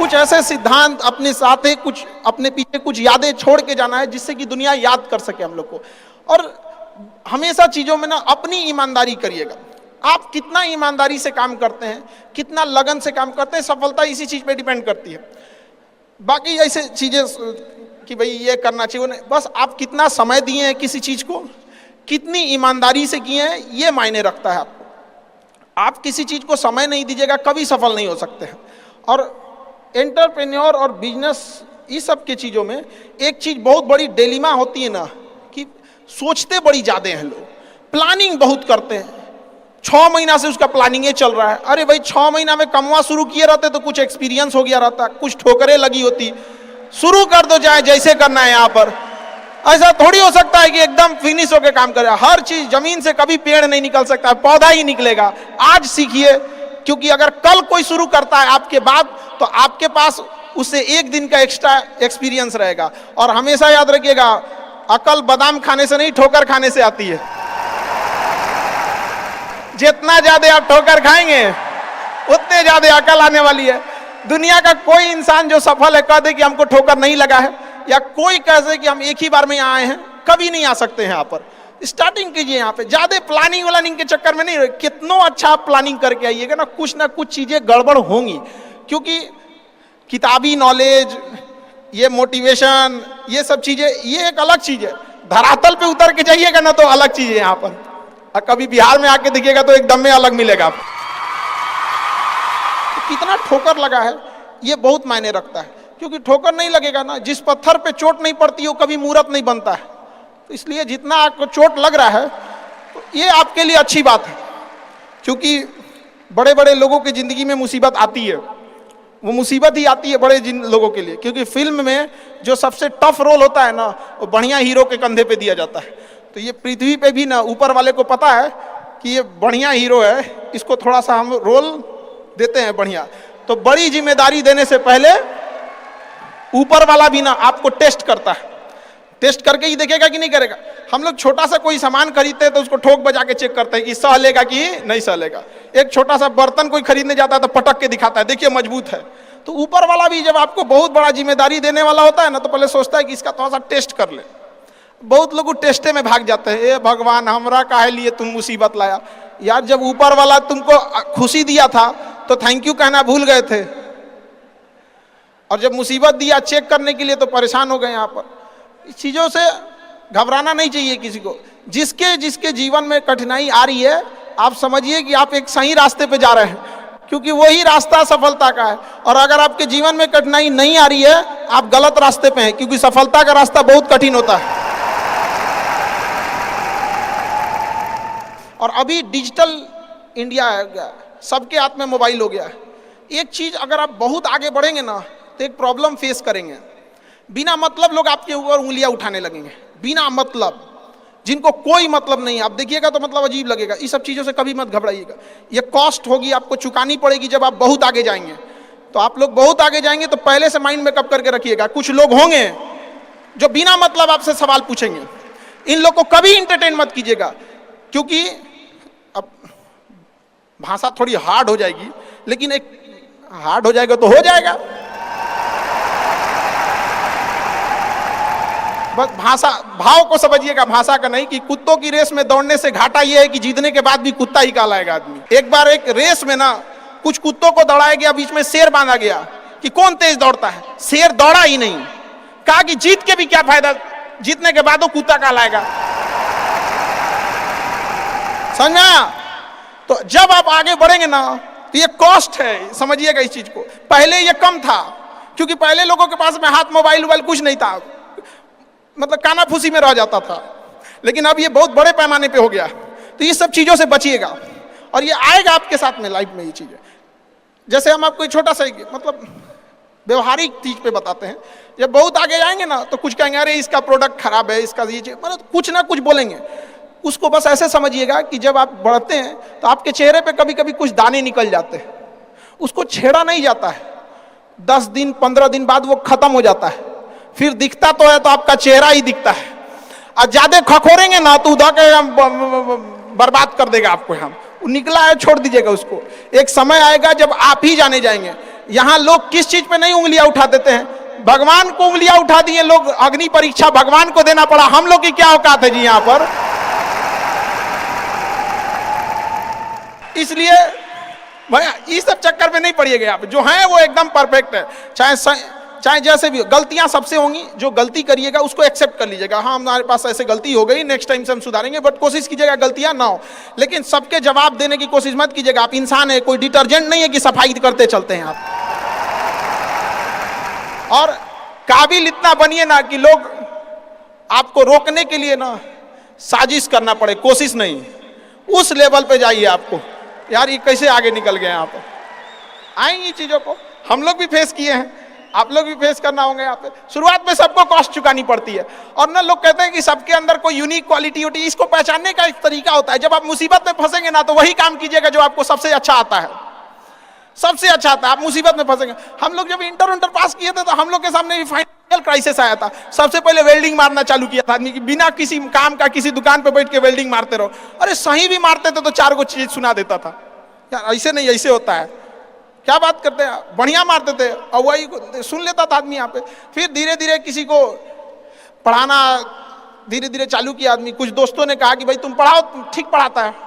कुछ ऐसे सिद्धांत अपने साथ है, कुछ अपने पीछे कुछ यादें छोड़ के जाना है जिससे कि दुनिया याद कर सके हम लोग को। और हमेशा चीजों में ना अपनी ईमानदारी करिएगा। आप कितना ईमानदारी से काम करते हैं, कितना लगन से काम करते हैं, सफलता इसी चीज पे डिपेंड करती है। बाकी ऐसे चीजें कि भाई ये करना चाहिए नहीं, बस आप कितना समय दिए हैं किसी चीज को, कितनी ईमानदारी से किए हैं, ये मायने रखता है आपको। आप किसी चीज को समय नहीं दीजिएगा, कभी सफल नहीं हो सकते हैं। और एंटरप्रेन्योर और बिजनेस इस सब की चीजों में एक चीज बहुत बड़ी डिलेमा होती है ना, कि सोचते बड़ी ज्यादा हैं लोग, प्लानिंग बहुत करते हैं। 6 महीना से उसका प्लानिंग चल रहा है। अरे भाई 6 महीना में कमवा शुरू किए रहते तो कुछ एक्सपीरियंस हो गया रहता, कुछ ठोकरें लगी होती, शुरू कर दो जाए जैसे करना है। यहाँ पर ऐसा थोड़ी हो सकता है कि एकदम फिनिश होकर काम करे। हर चीज, जमीन से कभी पेड़ नहीं निकल सकता है, पौधा ही निकलेगा। आज सीखिए, क्योंकि अगर कल कोई शुरू करता है आपके बाद, तो आपके पास उससे 1 दिन का एक्स्ट्रा एक्सपीरियंस रहेगा। और हमेशा याद रखिएगा, अकल बादाम खाने से नहीं, ठोकर खाने से आती है। जितना ज्यादा आप ठोकर खाएंगे उतने ज्यादा अकल आने वाली है। दुनिया का कोई इंसान जो सफल है कह दे कि हमको ठोकर नहीं लगा है, या कोई कह दे कि हम एक ही बार में यहाँ आए हैं, कभी नहीं आ सकते हैं। यहाँ पर स्टार्टिंग कीजिए, यहाँ पे ज्यादा प्लानिंग व्लानिंग के चक्कर में नहीं रहे। कितना अच्छा आप प्लानिंग करके आइएगा ना कुछ चीजें गड़बड़ होंगी, क्योंकि किताबी नॉलेज, ये मोटिवेशन, ये सब चीजें, ये एक अलग चीज है। धरातल पे उतर के जाइएगा ना तो अलग चीज है। यहाँ पर और कभी बिहार में आके देखिएगा तो एकदम में अलग मिलेगा। तो कितना ठोकर लगा है ये बहुत मायने रखता है, क्योंकि ठोकर नहीं लगेगा ना, जिस पत्थर पे चोट नहीं पड़ती वो कभी मूर्त नहीं बनता है। तो इसलिए जितना आपको चोट लग रहा है तो ये आपके लिए अच्छी बात है, क्योंकि बड़े बड़े लोगों की जिंदगी में मुसीबत आती है, वो मुसीबत ही आती है बड़े लोगों के लिए। क्योंकि फिल्म में जो सबसे टफ रोल होता है ना, वो बढ़िया हीरो के कंधे पे दिया जाता है। तो ये पृथ्वी पे भी ना ऊपर वाले को पता है कि ये बढ़िया हीरो है, इसको थोड़ा सा हम रोल देते हैं बढ़िया। तो बड़ी जिम्मेदारी देने से पहले ऊपर वाला भी ना आपको टेस्ट करता है, टेस्ट करके ही देखेगा कि नहीं करेगा। हम लोग छोटा सा कोई सामान खरीदते हैं तो उसको ठोक बजा के चेक करते हैं कि सह लेगा कि नहीं सह लेगा। एक छोटा सा बर्तन कोई खरीदने जाता है तो पटक के दिखाता है, देखिए मजबूत है। तो ऊपर वाला भी जब आपको बहुत बड़ा जिम्मेदारी देने वाला होता है ना, तो पहले सोचता है कि इसका थोड़ा सा टेस्ट कर ले। बहुत लोग टेस्टे में भाग जाते हैं, ए भगवान हमरा काहे लिए तुम मुसीबत लाया। यार जब ऊपर वाला तुमको खुशी दिया था तो थैंक यू कहना भूल गए थे, और जब मुसीबत दिया चेक करने के लिए तो परेशान हो गए। यहाँ पर इस चीजों से घबराना नहीं चाहिए किसी को। जिसके जिसके जीवन में कठिनाई आ रही है, आप समझिए कि आप एक सही रास्ते पे जा रहे हैं, क्योंकि वही रास्ता सफलता का है। और अगर आपके जीवन में कठिनाई नहीं आ रही है, आप गलत रास्ते पे हैं, क्योंकि सफलता का रास्ता बहुत कठिन होता है। और अभी डिजिटल इंडिया आ गया, सबके हाथ में मोबाइल हो गया है। एक चीज, अगर आप बहुत आगे बढ़ेंगे ना तो एक प्रॉब्लम फेस करेंगे। बिना मतलब लोग आपके ऊपर उंगलियां उठाने लगेंगे, बिना मतलब, जिनको कोई मतलब नहीं है। आप देखिएगा तो मतलब अजीब लगेगा। इस सब चीजों से कभी मत घबराइएगा। ये कॉस्ट होगी, आपको चुकानी पड़ेगी जब आप बहुत आगे जाएंगे। तो आप लोग बहुत आगे जाएंगे तो पहले से माइंड मेकअप करके रखिएगा। कुछ लोग होंगे जो बिना मतलब आपसे सवाल पूछेंगे, इन लोग को कभी इंटरटेन मत कीजिएगा, क्योंकि अब भाषा थोड़ी हार्ड हो जाएगी, लेकिन एक हार्ड हो जाएगा तो हो जाएगा। बस भाषा, भाव को समझिएगा, भाषा का नहीं। कि कुत्तों की रेस में दौड़ने से घाटा यह है कि जीतने के बाद भी कुत्ता ही कहलाएगा आदमी। एक बार एक रेस में ना कुछ कुत्तों को दौड़ाया गया, बीच में शेर बांधा गया कि कौन तेज दौड़ता है। शेर दौड़ा ही नहीं, कहा कि जीत के भी क्या फायदा, जीतने के बाद वो कुत्ता कहलाएगा। समझा? तो जब आप आगे बढ़ेंगे ना तो ये कॉस्ट है, समझिएगा इस चीज को। पहले ये कम था, क्योंकि पहले लोगों के पास में हाथ मोबाइल कुछ नहीं था, मतलब काना फूसी में रह जाता था। लेकिन अब ये बहुत बड़े पैमाने पे हो गया। तो ये सब चीजों से बचिएगा, और ये आएगा आपके साथ में लाइफ में। ये चीजें जैसे हम आपको छोटा सा मतलब व्यवहारिक चीज पे बताते हैं। जब बहुत आगे जाएंगे ना तो कुछ कहेंगे अरे इसका प्रोडक्ट खराब है, इसका ये चीज, मतलब कुछ ना कुछ बोलेंगे। उसको बस ऐसे समझिएगा कि जब आप बढ़ते हैं तो आपके चेहरे पे कभी कभी कुछ दाने निकल जाते हैं, उसको छेड़ा नहीं जाता है। 10 दिन 15 दिन बाद वो खत्म हो जाता है, फिर दिखता तो है तो आपका चेहरा ही दिखता है। और ज्यादा खखोरेंगे ना तो उधर के बर्बाद कर देगा आपको। हम निकला है छोड़ दीजिएगा उसको। एक समय आएगा जब आप ही जाने जाएंगे यहां लोग किस चीज पे नहीं उंगलियां उठा देते हैं? भगवान को उंगलियां उठा दिए लोग, अग्नि परीक्षा भगवान को देना पड़ा। हम लोग की क्या औकात है जी यहां पर? इसलिए भैया इस सब चक्कर में नहीं पड़िएगा आप। जो है वो एकदम परफेक्ट है, चाहे जैसे भी। गलतियां सबसे होंगी, जो गलती करिएगा उसको एक्सेप्ट कर लीजिएगा। हाँ, हमारे पास ऐसे गलती हो गई, नेक्स्ट टाइम से हम सुधारेंगे, बट कोशिश कीजिएगा गलतियां ना हो। लेकिन सबके जवाब देने की कोशिश मत कीजिएगा। आप इंसान है, कोई डिटर्जेंट नहीं है कि सफाई करते चलते हैं आप। और काबिल इतना बनिए ना कि लोग आपको रोकने के लिए ना साजिश करना पड़े, कोशिश नहीं। उस लेवल पे जाइए आपको, यार ये कैसे आगे निकल गए आप। आएंगी चीजों को, हम लोग भी फेस किए हैं, आप लोग भी फेस करना होंगे। यहाँ पे शुरुआत में सबको कॉस्ट चुकानी पड़ती है। और ना लोग कहते हैं कि सबके अंदर कोई यूनिक क्वालिटी होती है, इसको पहचानने का एक तरीका होता है। जब आप मुसीबत में फंसेंगे ना, तो वही काम कीजिएगा जो आपको सबसे अच्छा आता है, सबसे अच्छा आता है। आप मुसीबत में फंसेंगे। हम लोग जब इंटर पास किए थे तो हम लोग के सामने भी फाइनल क्राइसिस आया था। सबसे पहले वेल्डिंग मारना चालू किया था आदमी की, बिना किसी काम का किसी दुकान पे बैठ के वेल्डिंग मारते रहो। अरे सही भी मारते थे तो 4 को चीज सुना देता था, यार ऐसे नहीं ऐसे होता है, क्या बात करते हैं, बढ़िया मारते थे और वही सुन लेता था आदमी यहाँ पे। फिर धीरे धीरे किसी को पढ़ाना धीरे धीरे चालू किया आदमी। कुछ दोस्तों ने कहा कि भाई तुम पढ़ाओ, ठीक पढ़ाता है।